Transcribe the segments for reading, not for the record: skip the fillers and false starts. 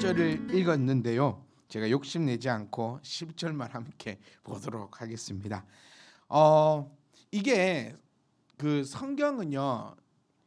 10절을 읽었는데요. 제가 욕심내지 않고 10절만 함께 보도록 하겠습니다. 이게 그 성경은요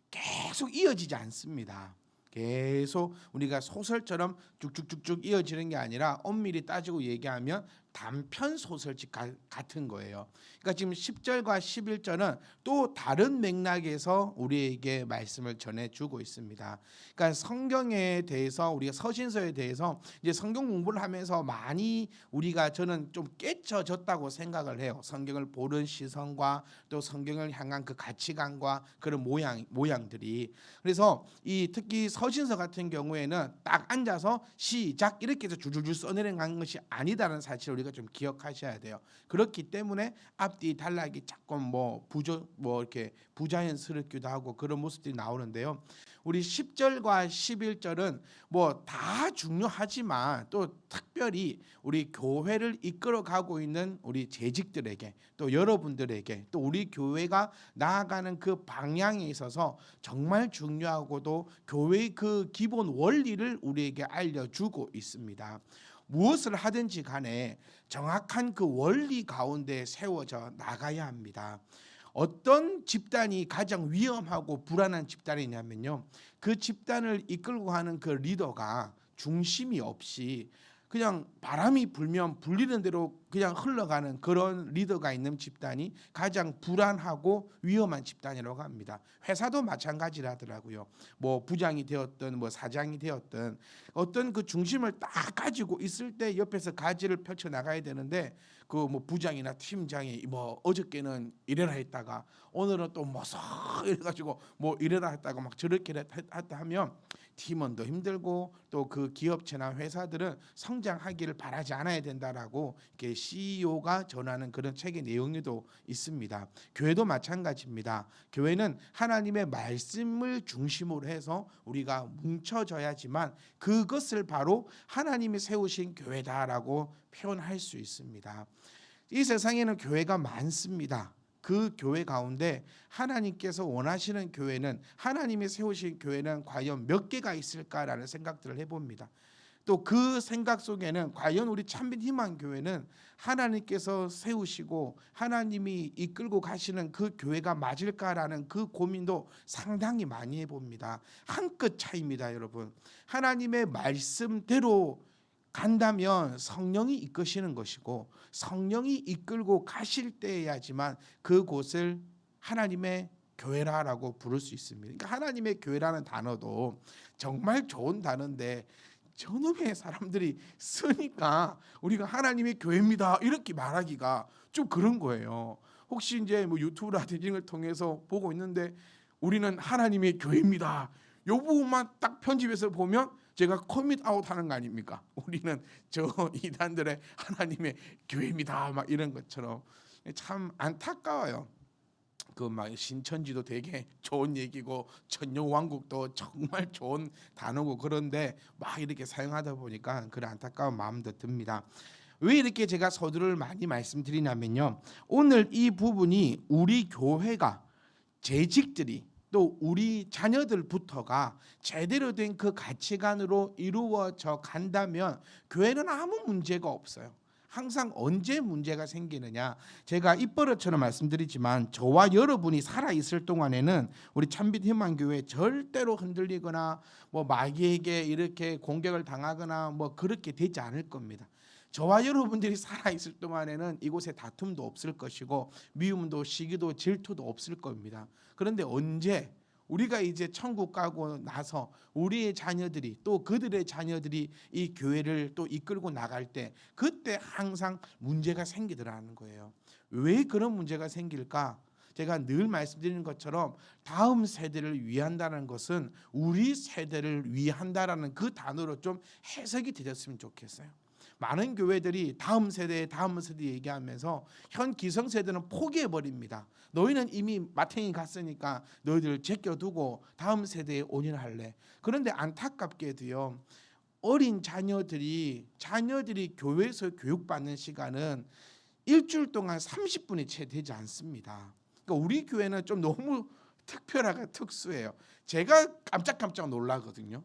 계속 이어지지 않습니다. 계속 우리가 소설처럼 쭉쭉쭉쭉 이어지는 게 아니라 엄밀히 따지고 얘기하면 단편 소설집 같은 거예요. 그러니까 지금 10절과 11절은 또 다른 맥락에서 우리에게 말씀을 전해주고 있습니다. 그러니까 성경에 대해서 우리가 서신서에 대해서 이제 성경 공부를 하면서 많이 우리가 저는 좀 깨쳐졌다고 생각을 해요. 성경을 보는 시선과 또 성경을 향한 그 가치관과 그런 모양들이. 그래서 이 특히 서신서 같은 경우에는 딱 앉아서 시작 이렇게 해서 줄줄줄 써내려가는 것이 아니다라는 사실을 우리가 좀 기억하셔야 돼요. 그렇기 때문에 앞뒤 단락이 조금 이렇게 부자연스럽기도 하고 그런 모습들이 나오는데요. 우리 10절과 11절은 다 중요하지만 또 특별히 우리 교회를 이끌어가고 있는 우리 재직들에게 또 여러분들에게 또 우리 교회가 나아가는 그 방향에 있어서 정말 중요하고도 교회의 그 기본 원리를 우리에게 알려주고 있습니다. 무엇을 하든지 간에 정확한 그 원리 가운데 세워져 나가야 합니다. 어떤 집단이 가장 위험하고 불안한 집단이냐면요, 그 집단을 이끌고 가는 그 리더가 중심이 없이 그냥 바람이 불면 불리는 대로 그냥 흘러가는 그런 리더가 있는 집단이 가장 불안하고 위험한 집단이라고 합니다. 회사도 마찬가지라더라고요. 부장이 되었든 사장이 되었든 어떤 그 중심을 딱 가지고 있을 때 옆에서 가지를 펼쳐 나가야 되는데 그 부장이나 팀장이 어저께는 이래라 했다가 오늘은 또 이래가지고 이래라 했다가 막 저렇게 했다 하면 팀원도 힘들고 또 그 기업체나 회사들은 성장하기를 바라지 않아야 된다라고 이렇게 CEO가 전하는 그런 책의 내용에도 있습니다. 교회도 마찬가지입니다. 교회는 하나님의 말씀을 중심으로 해서 우리가 뭉쳐져야지만 그것을 바로 하나님이 세우신 교회다라고 표현할 수 있습니다. 이 세상에는 교회가 많습니다. 그 교회 가운데 하나님께서 원하시는 교회는, 하나님이 세우신 교회는 과연 몇 개가 있을까라는 생각들을 해봅니다. 또 그 생각 속에는 과연 우리 참빛 희망 교회는 하나님께서 세우시고 하나님이 이끌고 가시는 그 교회가 맞을까라는 그 고민도 상당히 많이 해봅니다. 한 끗 차이입니다, 여러분. 하나님의 말씀대로 간다면 성령이 이끄시는 것이고 성령이 이끌고 가실 때야지만 그곳을 하나님의 교회라고 부를 수 있습니다. 그러니까 하나님의 교회라는 단어도 정말 좋은 단어인데 저놈의 사람들이 쓰니까 우리가 하나님의 교회입니다 이렇게 말하기가 좀 그런 거예요. 혹시 이제 유튜브라든지 이런 걸 통해서 보고 있는데 우리는 하나님의 교회입니다 이 부분만 딱 편집해서 보면 제가 커밋 아웃 하는 거 아닙니까? 우리는 저 이단들의 하나님의 교회입니다 막 이런 것처럼. 참 안타까워요. 그 신천지도 되게 좋은 얘기고 천녀왕국도 정말 좋은 단어고 그런데 이렇게 사용하다 보니까 그런 안타까운 마음도 듭니다. 왜 이렇게 제가 서두를 많이 말씀드리냐면요, 오늘 이 부분이 우리 교회가 재직들이 또 우리 자녀들부터가 제대로 된 그 가치관으로 이루어져 간다면 교회는 아무 문제가 없어요. 항상 언제 문제가 생기느냐, 제가 입버릇처럼 말씀드리지만 저와 여러분이 살아있을 동안에는 우리 참빛 희망교회 절대로 흔들리거나 마귀에게 이렇게 공격을 당하거나 그렇게 되지 않을 겁니다. 저와 여러분들이 살아있을 동안에는 이곳에 다툼도 없을 것이고 미움도 시기도 질투도 없을 겁니다. 그런데 언제 우리가 이제 천국 가고 나서 우리의 자녀들이 또 그들의 자녀들이 이 교회를 또 이끌고 나갈 때 그때 항상 문제가 생기더라는 거예요. 왜 그런 문제가 생길까? 제가 늘 말씀드리는 것처럼 다음 세대를 위한다는 것은 우리 세대를 위한다라는 그 단어로 좀 해석이 되었으면 좋겠어요. 많은 교회들이 다음 세대 얘기하면서 현 기성세대는 포기해버립니다. 너희는 이미 마탱이 갔으니까 너희들 제껴두고 다음 세대에 온인할래. 그런데 안타깝게도요, 어린 자녀들이 교회에서 교육받는 시간은 일주일 동안 30분이 채 되지 않습니다. 그러니까 우리 교회는 좀 너무 특별하고 특수해요. 제가 깜짝 놀라거든요.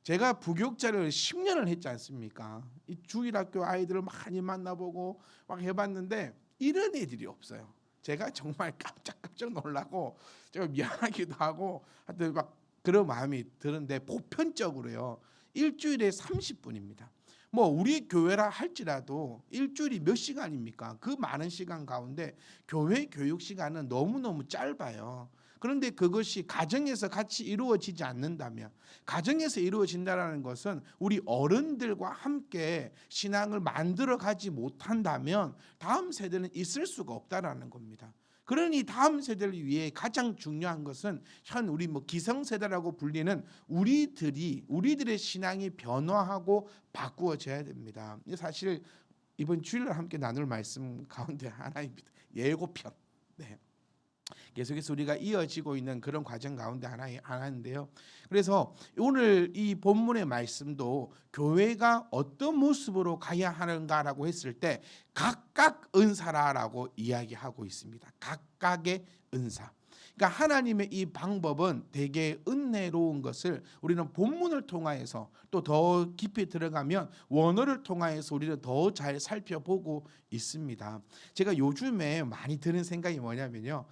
제가 부교육자를 10년을 했지 않습니까? 이 주일학교 아이들을 많이 만나보고 막 해봤는데 이런 애들이 없어요. 제가 정말 깜짝깜짝 놀라고 제가 미안하기도 하고 하여튼 막 그런 마음이 드는데 보편적으로요. 일주일에 30분입니다. 뭐 우리 교회라 할지라도 일주일이 몇 시간입니까? 그 많은 시간 가운데 교회 교육 시간은 너무너무 짧아요. 그런데 그것이 가정에서 같이 이루어지지 않는다면, 가정에서 이루어진다는 것은 우리 어른들과 함께 신앙을 만들어 가지 못한다면 다음 세대는 있을 수가 없다라는 겁니다. 그러니 다음 세대를 위해 가장 중요한 것은 현 우리 기성세대라고 불리는 우리들의 신앙이 변화하고 바꾸어져야 됩니다. 사실 이번 주일날 함께 나눌 말씀 가운데 하나입니다. 예고편. 네. 계속해서 우리가 이어지고 있는 그런 과정 가운데 하나인데요. 그래서 오늘 이 본문의 말씀도 교회가 어떤 모습으로 가야 하는가라고 했을 때 각각 은사라라고 이야기하고 있습니다. 각각의 은사. 그러니까 하나님의 이 방법은 되게 은혜로운 것을 우리는 본문을 통하여서 또 더 깊이 들어가면 원어를 통하여서 우리는 더 잘 살펴보고 있습니다. 제가 요즘에 많이 드는 생각이 뭐냐면요.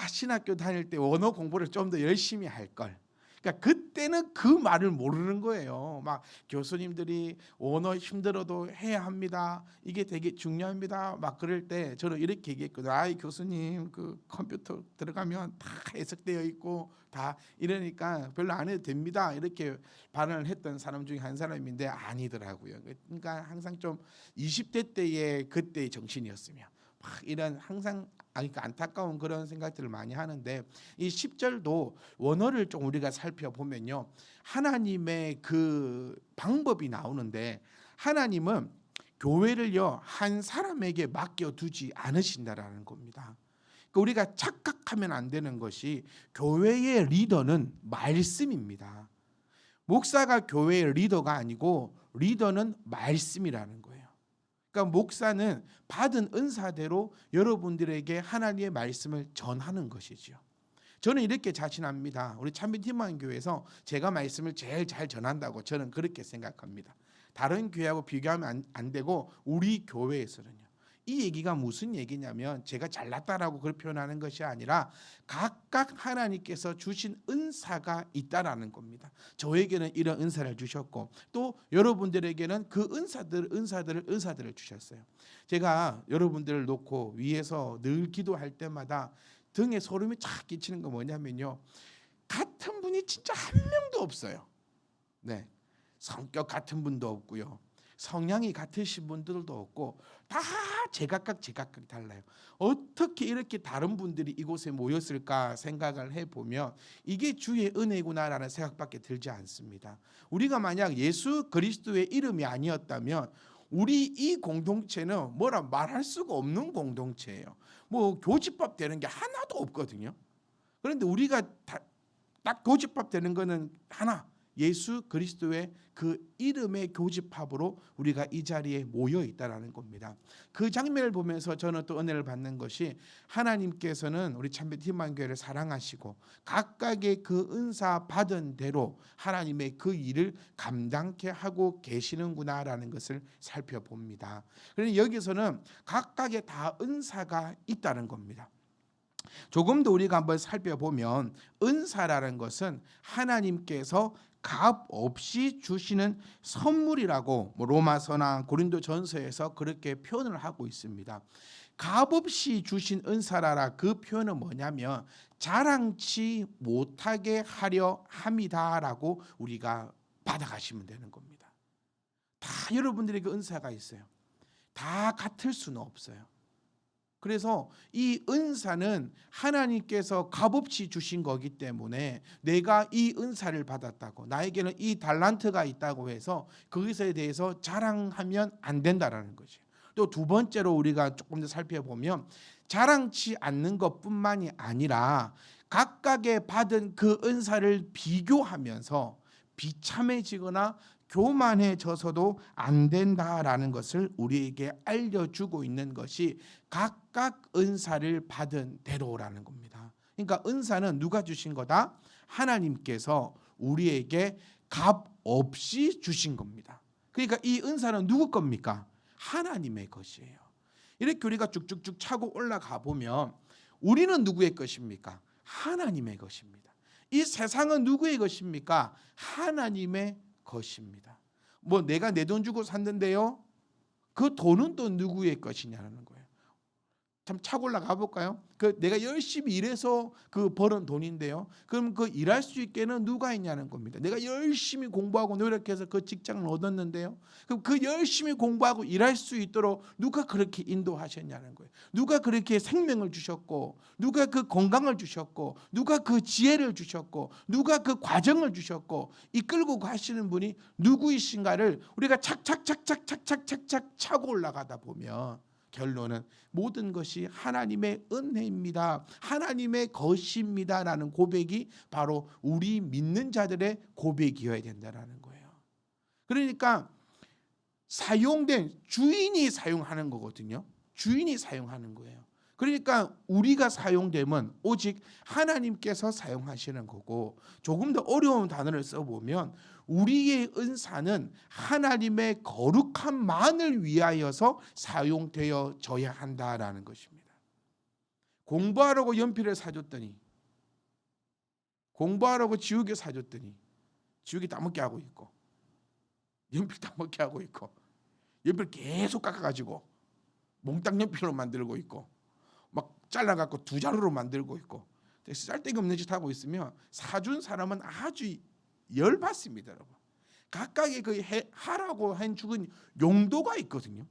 신학교 다닐 때 원어 공부를 좀 더 열심히 할 걸. 그러니까 그때는 그 말을 모르는 거예요. 막 교수님들이 원어 힘들어도 해야 합니다. 이게 되게 중요합니다. 막 그럴 때 저는 이렇게 얘기했거든요. 교수님 그 컴퓨터 들어가면 다 해석되어 있고 다 이러니까 별로 안 해도 됩니다. 이렇게 발언을 했던 사람 중에 한 사람인데 아니더라고요. 그러니까 항상 좀 20대 때의 그때의 정신이었으면 막 이런 항상 그러니까 안타까운 그런 생각들을 많이 하는데 이 10절도 원어를 좀 우리가 살펴보면요. 하나님의 그 방법이 나오는데 하나님은 교회를요 한 사람에게 맡겨두지 않으신다라는 겁니다. 그러니까 우리가 착각하면 안 되는 것이 교회의 리더는 말씀입니다. 목사가 교회의 리더가 아니고 리더는 말씀이라는 거예요. 그러니까 목사는 받은 은사대로 여러분들에게 하나님의 말씀을 전하는 것이지요. 저는 이렇게 자신합니다. 우리 참빛 희망교회에서 제가 말씀을 제일 잘 전한다고 저는 그렇게 생각합니다. 다른 교회하고 비교하면 안 되고 우리 교회에서는요. 이 얘기가 무슨 얘기냐면 제가 잘났다라고 그렇게 표현하는 것이 아니라 각각 하나님께서 주신 은사가 있다라는 겁니다. 저에게는 이런 은사를 주셨고 또 여러분들에게는 그 은사들을 주셨어요. 제가 여러분들을 놓고 위에서 늘 기도할 때마다 등에 소름이 착 끼치는 거 뭐냐면요. 같은 분이 진짜 한 명도 없어요. 네, 성격 같은 분도 없고요. 성향이 같으신 분들도 없고 다 제각각 달라요. 어떻게 이렇게 다른 분들이 이곳에 모였을까 생각을 해보면 이게 주의 은혜구나라는 생각밖에 들지 않습니다. 우리가 만약 예수 그리스도의 이름이 아니었다면 우리 이 공동체는 뭐라 말할 수가 없는 공동체예요. 뭐 교집합 되는 게 하나도 없거든요. 그런데 우리가 딱 교집합 되는 거는 하나, 예수 그리스도의 그 이름의 교집합으로 우리가 이 자리에 모여 있다라는 겁니다. 그 장면을 보면서 저는 또 은혜를 받는 것이 하나님께서는 우리 참빛 희망교회를 사랑하시고 각각의 그 은사 받은 대로 하나님의 그 일을 감당케 하고 계시는구나라는 것을 살펴봅니다. 그런데 여기서는 각각의 다 은사가 있다는 겁니다. 조금 더 우리가 한번 살펴보면 은사라는 것은 하나님께서 값 없이 주시는 선물이라고 로마서나 고린도전서에서 그렇게 표현을 하고 있습니다. 값 없이 주신 은사라라 그 표현은 뭐냐면 자랑치 못하게 하려 함이다라고 우리가 받아가시면 되는 겁니다. 다 여러분들에게 은사가 있어요. 다 같을 수는 없어요. 그래서 이 은사는 하나님께서 값없이 주신 거기 때문에 내가 이 은사를 받았다고 나에게는 이 달란트가 있다고 해서 그것에 대해서 자랑하면 안 된다라는 거죠. 또 두 번째로 우리가 조금 더 살펴보면 자랑치 않는 것뿐만이 아니라 각각의 받은 그 은사를 비교하면서 비참해지거나 교만해져서도 안 된다라는 것을 우리에게 알려주고 있는 것이 각각 은사를 받은 대로라는 겁니다. 그러니까 은사는 누가 주신 거다? 하나님께서 우리에게 값 없이 주신 겁니다. 그러니까 이 은사는 누구 겁니까? 하나님의 것이에요. 이렇게 우리가 쭉쭉쭉 차고 올라가 보면 우리는 누구의 것입니까? 하나님의 것입니다. 이 세상은 누구의 것입니까? 하나님의 것입니다. 뭐 내가 내 돈 주고 샀는데요, 그 돈은 또 누구의 것이냐는 거예요. 참 차고 올라가 볼까요? 그 내가 열심히 일해서 그 벌은 돈인데요. 그럼 그 일할 수 있게는 누가 있냐는 겁니다. 내가 열심히 공부하고 노력해서 그 직장을 얻었는데요. 그럼 그 열심히 공부하고 일할 수 있도록 누가 그렇게 인도하셨냐는 거예요. 누가 그렇게 생명을 주셨고, 누가 그 건강을 주셨고, 누가 그 지혜를 주셨고, 누가 그 과정을 주셨고, 이끌고 가시는 분이 누구이신가를 우리가 착착착착착착착착 차고 올라가다 보면 결론은 모든 것이 하나님의 은혜입니다. 하나님의 것입니다라는 고백이 바로 우리 믿는 자들의 고백이어야 된다는 거예요. 그러니까 사용된 주인이 사용하는 거거든요. 주인이 사용하는 거예요. 그러니까 우리가 사용되면 오직 하나님께서 사용하시는 거고, 조금 더 어려운 단어를 써보면 우리의 은사는 하나님의 거룩함만을 위하여서 사용되어져야 한다라는 것입니다. 공부하라고 연필을 사줬더니, 공부하라고 지우개 사줬더니 지우개 따먹게 하고 있고, 연필 따먹게 하고 있고, 연필 계속 깎아가지고 몽땅 연필로 만들고 있고, 막 잘라갖고 두 자루로 만들고 있고, 쌀데기 없는 짓 하고 있으면 사준 사람은 아주 열받습니다, 여러분. 각각의 그 하라고 한 죽은 용도가 있거든요.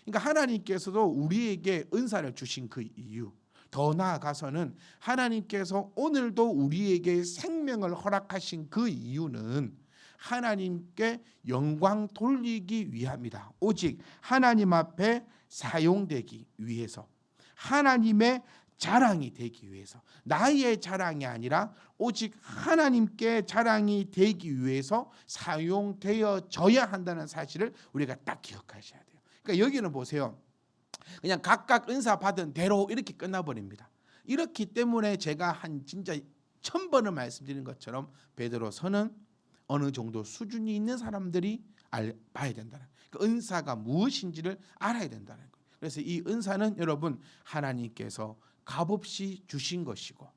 그러니까 하나님께서도 우리에게 은사를 주신 그 이유, 더 나아가서는 하나님께서 오늘도 우리에게 생명을 허락하신 그 이유는 하나님께 영광 돌리기 위함이다. 오직 하나님 앞에 사용되기 위해서, 하나님의 자랑이 되기 위해서, 나의 자랑이 아니라 오직 하나님께 자랑이 되기 위해서 사용되어져야 한다는 사실을 우리가 딱 기억하셔야 돼요. 그러니까 여기는 보세요. 그냥 각각 은사 받은 대로 이렇게 끝나버립니다. 이렇기 때문에 제가 한 진짜 1000번을 말씀드린 것처럼 베드로서는 어느 정도 수준이 있는 사람들이 봐야 된다는, 그 은사가 무엇인지를 알아야 된다는 거예요. 그래서 이 은사는 여러분 하나님께서 값없이 주신 것이고,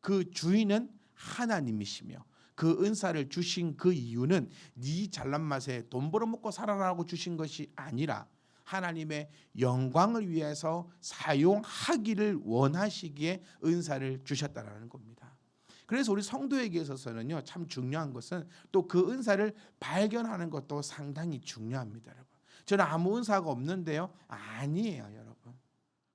그 주인은 하나님이시며, 그 은사를 주신 그 이유는 네 잘난 맛에 돈 벌어먹고 살아라고 주신 것이 아니라 하나님의 영광을 위해서 사용하기를 원하시기에 은사를 주셨다라는 겁니다. 그래서 우리 성도에게 있어서는요, 참 중요한 것은 또 그 은사를 발견하는 것도 상당히 중요합니다, 여러분. 저는 아무 은사가 없는데요, 아니에요, 여러분.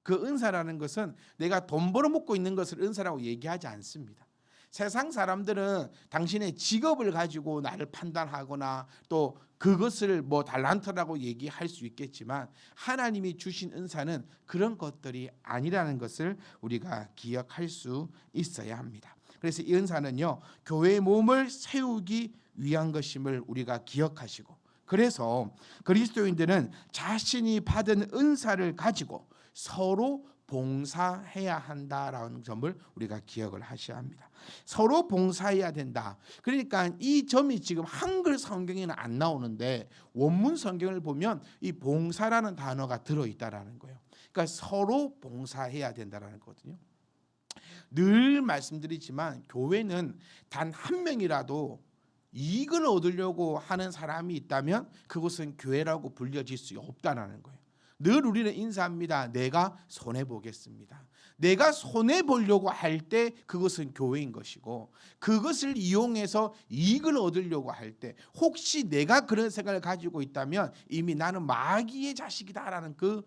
그 은사라는 것은 내가 돈 벌어먹고 있는 것을 은사라고 얘기하지 않습니다. 세상 사람들은 당신의 직업을 가지고 나를 판단하거나 또 그것을 뭐 달란트라고 얘기할 수 있겠지만, 하나님이 주신 은사는 그런 것들이 아니라는 것을 우리가 기억할 수 있어야 합니다. 그래서 이 은사는요, 교회의 몸을 세우기 위한 것임을 우리가 기억하시고, 그래서 그리스도인들은 자신이 받은 은사를 가지고 서로 봉사해야 한다라는 점을 우리가 기억을 하셔야 합니다. 서로 봉사해야 된다. 그러니까 이 점이 지금 한글 성경에는 안 나오는데 원문 성경을 보면 이 봉사라는 단어가 들어있다라는 거예요. 그러니까 서로 봉사해야 된다라는 거거든요. 늘 말씀드리지만 교회는 단 한 명이라도 이익을 얻으려고 하는 사람이 있다면 그것은 교회라고 불려질 수 없다라는 거예요. 늘 우리는 인사합니다. 내가 손해보겠습니다. 내가 손해보려고 할 때 그것은 교회인 것이고, 그것을 이용해서 이익을 얻으려고 할 때 혹시 내가 그런 생각을 가지고 있다면 이미 나는 마귀의 자식이다라는 그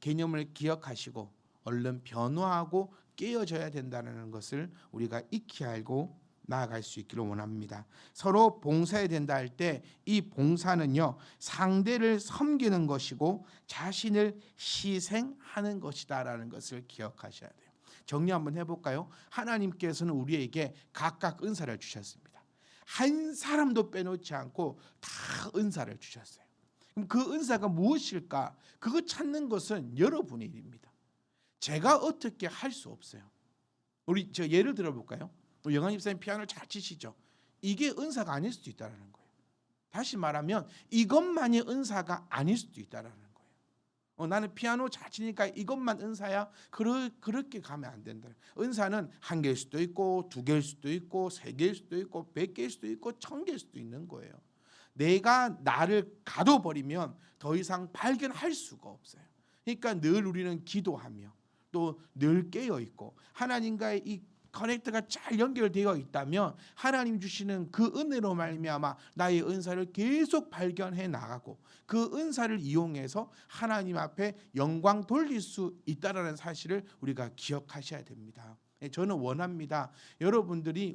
개념을 기억하시고 얼른 변화하고 깨어져야 된다는 것을 우리가 익히 알고 나아갈 수 있기를 원합니다. 서로 봉사해야 된다 할 때 이 봉사는요, 상대를 섬기는 것이고 자신을 희생하는 것이다라는 것을 기억하셔야 돼요. 정리 한번 해볼까요? 하나님께서는 우리에게 각각 은사를 주셨습니다. 한 사람도 빼놓지 않고 다 은사를 주셨어요. 그럼 그 은사가 무엇일까? 그거 찾는 것은 여러분의 일입니다. 제가 어떻게 할 수 없어요. 우리 예를 들어볼까요? 영환 집사님 피아노를 잘 치시죠. 이게 은사가 아닐 수도 있다는 거예요. 다시 말하면 이것만이 은사가 아닐 수도 있다는 거예요. 나는 피아노 잘 치니까 이것만 은사야? 그렇게 가면 안 된다. 은사는 한 개일 수도 있고 두 개일 수도 있고 세 개일 수도 있고 100개일 수도 있고 1000개일 수도 있는 거예요. 내가 나를 가둬버리면 더 이상 발견할 수가 없어요. 그러니까 늘 우리는 기도하며 또 늘 깨어 있고 하나님과의 이 커넥트가 잘 연결되어 있다면 하나님 주시는 그 은혜로 말미암아 나의 은사를 계속 발견해 나가고 그 은사를 이용해서 하나님 앞에 영광 돌릴 수 있다라는 사실을 우리가 기억하셔야 됩니다. 저는 원합니다. 여러분들이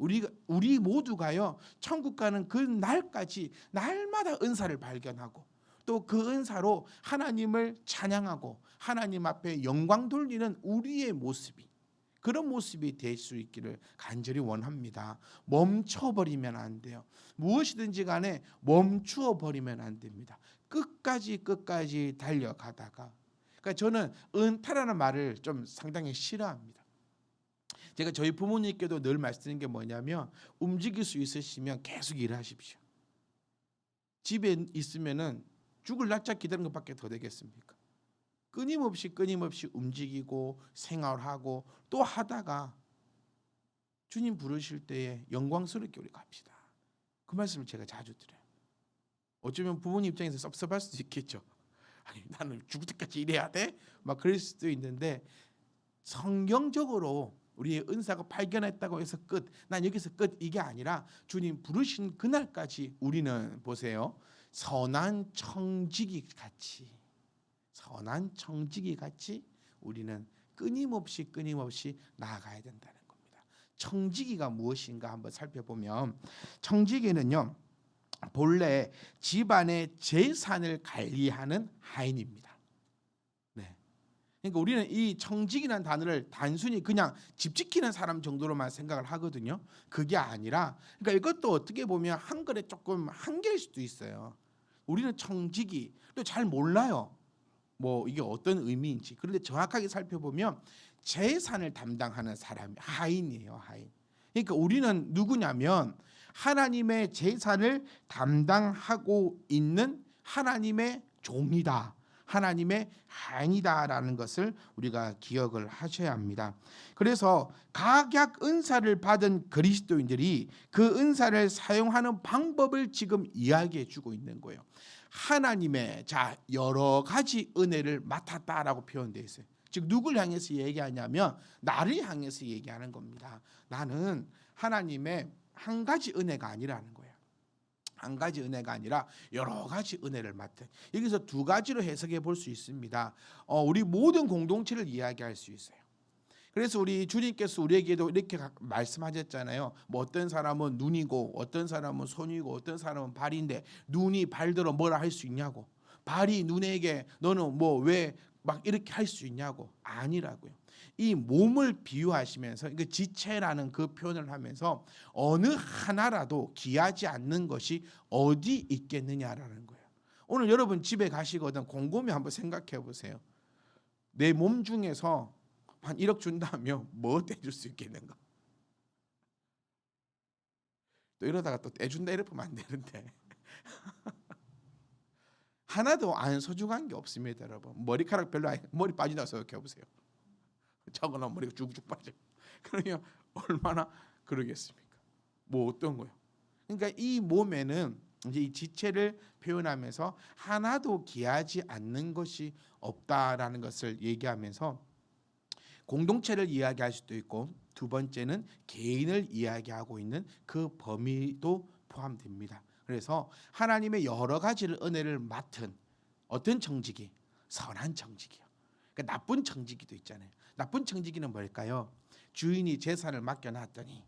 우리 모두가요 천국 가는 그 날까지 날마다 은사를 발견하고 또 그 은사로 하나님을 찬양하고 하나님 앞에 영광 돌리는 우리의 모습이 그런 모습이 될 수 있기를 간절히 원합니다. 멈춰버리면 안 돼요. 무엇이든지 간에 멈추어 버리면 안 됩니다. 끝까지 달려가다가 그러니까 저는 은퇴라는 말을 좀 상당히 싫어합니다. 제가 저희 부모님께도 늘 말씀드리는 게 뭐냐면 움직일 수 있으시면 계속 일하십시오. 집에 있으면은 죽을 날짜 기다리는 것밖에 더 되겠습니까? 끊임없이 움직이고 생활하고 또 하다가 주님 부르실 때에 영광스럽게 우리 갑시다. 그 말씀을 제가 자주 드려요. 어쩌면 부모님 입장에서 섭섭할 수도 있겠죠. 아니 나는 죽을 때까지 일해야 돼? 막 그럴 수도 있는데 성경적으로 우리의 은사가 발견했다고 해서 끝. 난 여기서 끝 이게 아니라 주님 부르신 그날까지 우리는 보세요. 선한 청지기 같이 우리는 끊임없이 나아가야 된다는 겁니다. 청지기가 무엇인가 한번 살펴보면 청지기는요 본래 집안의 재산을 관리하는 하인입니다. 네. 그러니까 우리는 이 청지기라는 단어를 단순히 그냥 집 지키는 사람 정도로만 생각을 하거든요. 그게 아니라 그러니까 이것도 어떻게 보면 한글에 조금 한계일 수도 있어요. 우리는 청지기 또 잘 몰라요. 뭐 이게 어떤 의미인지. 그런데 정확하게 살펴보면 재산을 담당하는 사람이 하인이에요. 하인. 그러니까 우리는 누구냐면 하나님의 재산을 담당하고 있는 하나님의 종이다. 하나님의 하인이다라는 것을 우리가 기억을 하셔야 합니다. 그래서 각약 은사를 받은 그리스도인들이 그 은사를 사용하는 방법을 지금 이야기해 주고 있는 거예요. 하나님의 여러 가지 은혜를 맡았다라고 표현되어 있어요. 즉 누굴 향해서 얘기하냐면 나를 향해서 얘기하는 겁니다. 나는 하나님의 한 가지 은혜가 아니라는 거예요. 한 가지 은혜가 아니라 여러 가지 은혜를 맡은. 여기서 두 가지로 해석해 볼 수 있습니다. 우리 모든 공동체를 이야기할 수 있어요. 그래서 우리 주님께서 우리에게도 이렇게 말씀하셨잖아요. 뭐 어떤 사람은 눈이고 어떤 사람은 손이고 어떤 사람은 발인데 눈이 발들어 뭐라 할 수 있냐고. 발이 눈에게 너는 뭐 왜 막 이렇게 할 수 있냐고. 아니라고요. 이 몸을 비유하시면서 그 지체라는 그 표현을 하면서 어느 하나라도 귀하지 않는 것이 어디 있겠느냐라는 거예요. 오늘 여러분 집에 가시거든 곰곰이 한번 생각해 보세요. 내 몸 중에서 한 1억 준다면 뭐 떼줄 수 있겠는가? 또 이러다가 또 떼준다 이러면 안 되는데 하나도 안 소중한 게 없습니다, 여러분. 머리카락 별로 머리 빠진다고 생각해 보세요. 저거는 머리가 쭉쭉 빠져. 그러면 얼마나 그러겠습니까? 뭐 어떤 거요? 그러니까 이 몸에는 이제 이 지체를 표현하면서 하나도 귀하지 않는 것이 없다라는 것을 얘기하면서 공동체를 이야기할 수도 있고 두 번째는 개인을 이야기하고 있는 그 범위도 포함됩니다. 그래서 하나님의 여러 가지를 은혜를 맡은 어떤 청지기? 선한 청지기요. 그러니까 나쁜 청지기도 있잖아요. 나쁜 청지기는 뭘까요? 주인이 재산을 맡겨놨더니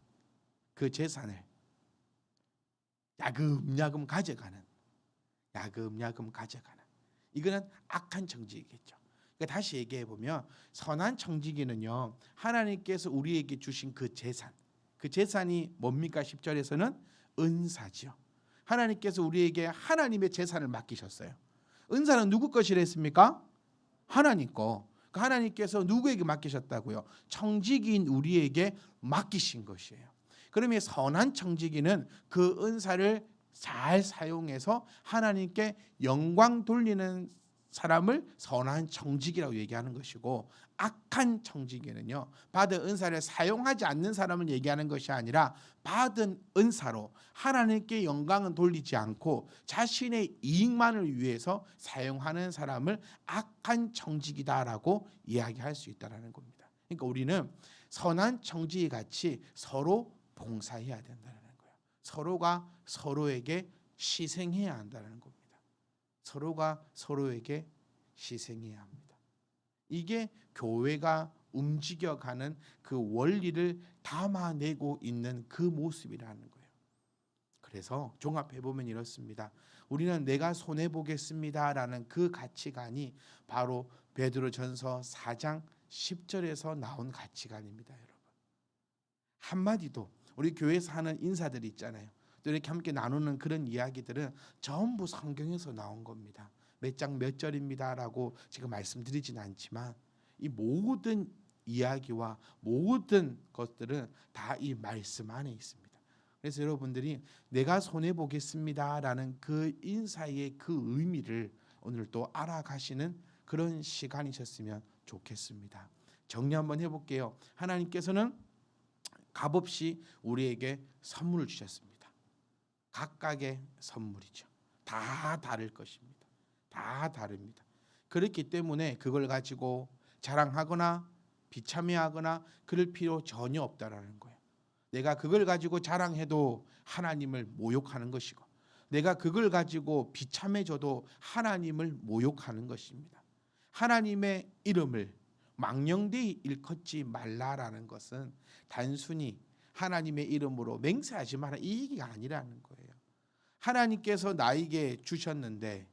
그 재산을 야금야금 가져가는 이거는 악한 청지기겠죠. 그러니까 다시 얘기해 보면 선한 청지기는요 하나님께서 우리에게 주신 그 재산이 뭡니까? 10절에서는 은사죠. 하나님께서 우리에게 하나님의 재산을 맡기셨어요. 은사는 누구 것이랬습니까? 하나님 거. 하나님께서 누구에게 맡기셨다고요? 청지기인 우리에게 맡기신 것이에요. 그러면 선한 청지기는 그 은사를 잘 사용해서 하나님께 영광 돌리는 사람을 선한 청지기라고 얘기하는 것이고, 악한 청지기는요, 받은 은사를 사용하지 않는 사람을 얘기하는 것이 아니라 받은 은사로 하나님께 영광은 돌리지 않고 자신의 이익만을 위해서 사용하는 사람을 악한 청지기다라고 이야기할 수 있다는 겁니다. 그러니까 우리는 선한 청지기 같이 서로 봉사해야 된다는 거예요. 서로가 서로에게 희생해야 한다는 겁니다. 서로가 서로에게 희생해야 합니다. 이게 교회가 움직여가는 그 원리를 담아내고 있는 그 모습이라는 거예요. 그래서 종합해 보면 이렇습니다. 우리는 내가 손해 보겠습니다라는 그 가치관이 바로 베드로전서 4장 10절에서 나온 가치관입니다, 여러분. 한마디도 우리 교회에서 하는 인사들이 있잖아요. 또 이렇게 함께 나누는 그런 이야기들은 전부 성경에서 나온 겁니다. 몇 장 몇 절입니다라고 지금 말씀드리진 않지만 이 모든 이야기와 모든 것들은 다 이 말씀 안에 있습니다. 그래서 여러분들이 내가 손해 보겠습니다라는 그 인사의 그 의미를 오늘 또 알아가시는 그런 시간이셨으면 좋겠습니다. 정리 한번 해볼게요. 하나님께서는 값없이 우리에게 선물을 주셨습니다. 각각의 선물이죠. 다 다를 것입니다. 다 다릅니다. 그렇기 때문에 그걸 가지고 자랑하거나 비참해하거나 그럴 필요 전혀 없다라는 거예요. 내가 그걸 가지고 자랑해도 하나님을 모욕하는 것이고, 내가 그걸 가지고 비참해져도 하나님을 모욕하는 것입니다. 하나님의 이름을 망령되이 일컫지 말라라는 것은 단순히 하나님의 이름으로 맹세하지 마라 이 얘기가 아니라는 거예요. 하나님께서 나에게 주셨는데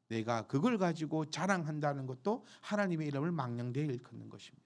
내가 그걸 가지고 자랑한다는 것도 하나님의 이름을 망령되이 일컫는 것입니다.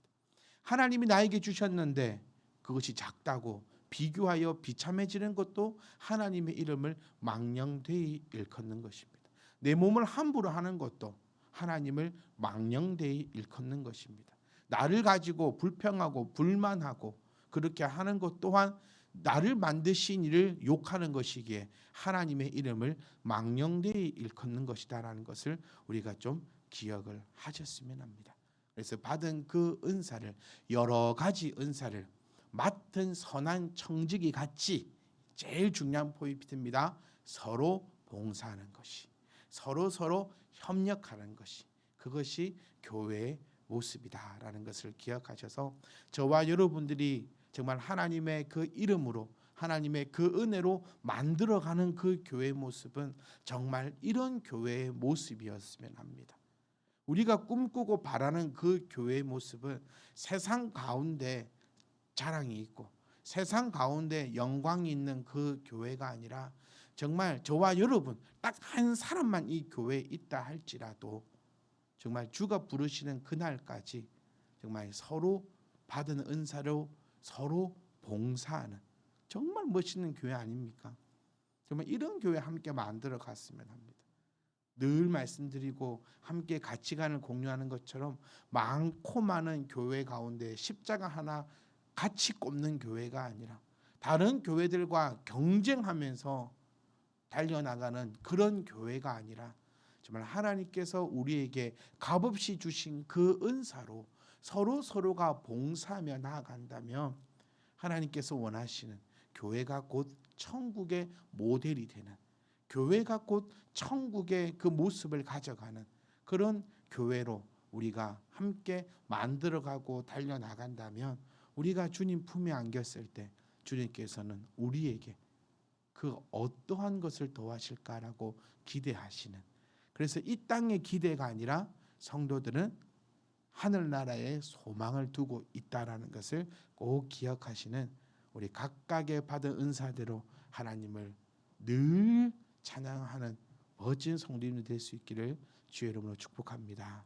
하나님이 나에게 주셨는데 그것이 작다고 비교하여 비참해지는 것도 하나님의 이름을 망령되이 일컫는 것입니다. 내 몸을 함부로 하는 것도 하나님을 망령되이 일컫는 것입니다. 나를 가지고 불평하고 불만하고 그렇게 하는 것 또한 나를 만드신 이를 욕하는 것이기에 하나님의 이름을 망령되이 일컫는 것이다라는 것을 우리가 좀 기억을 하셨으면 합니다. 그래서 받은 그 은사를, 여러 가지 은사를 맡은 선한 청지기 같이 제일 중요한 포인트입니다. 서로 봉사하는 것이, 서로 협력하는 것이, 그것이 교회의 모습이다라는 것을 기억하셔서 저와 여러분들이 정말 하나님의 그 이름으로 하나님의 그 은혜로 만들어가는 그 교회의 모습은 정말 이런 교회의 모습이었으면 합니다. 우리가 꿈꾸고 바라는 그 교회의 모습은 세상 가운데 자랑이 있고 세상 가운데 영광이 있는 그 교회가 아니라 정말 저와 여러분 딱 한 사람만 이 교회에 있다 할지라도 정말 주가 부르시는 그날까지 정말 서로 받은 은사로 서로 봉사하는 정말 멋있는 교회 아닙니까? 정말 이런 교회 함께 만들어 갔으면 합니다. 늘 말씀드리고 함께 가치관을 공유하는 것처럼 많고 많은 교회 가운데 십자가 하나 같이 꼽는 교회가 아니라 다른 교회들과 경쟁하면서 달려나가는 그런 교회가 아니라 정말 하나님께서 우리에게 값없이 주신 그 은사로 서로가 봉사하며 나아간다면 하나님께서 원하시는 교회가 곧 천국의 모델이 되는, 교회가 곧 천국의 그 모습을 가져가는 그런 교회로 우리가 함께 만들어가고 달려나간다면 우리가 주님 품에 안겼을 때 주님께서는 우리에게 그 어떠한 것을 더하실까라고 기대하시는, 그래서 이 땅의 기대가 아니라 성도들은 하늘나라에 소망을 두고 있다라는 것을 꼭 기억하시는 우리 각각의 받은 은사대로 하나님을 늘 찬양하는 멋진 성도님이 될 수 있기를 주의 이름으로 축복합니다.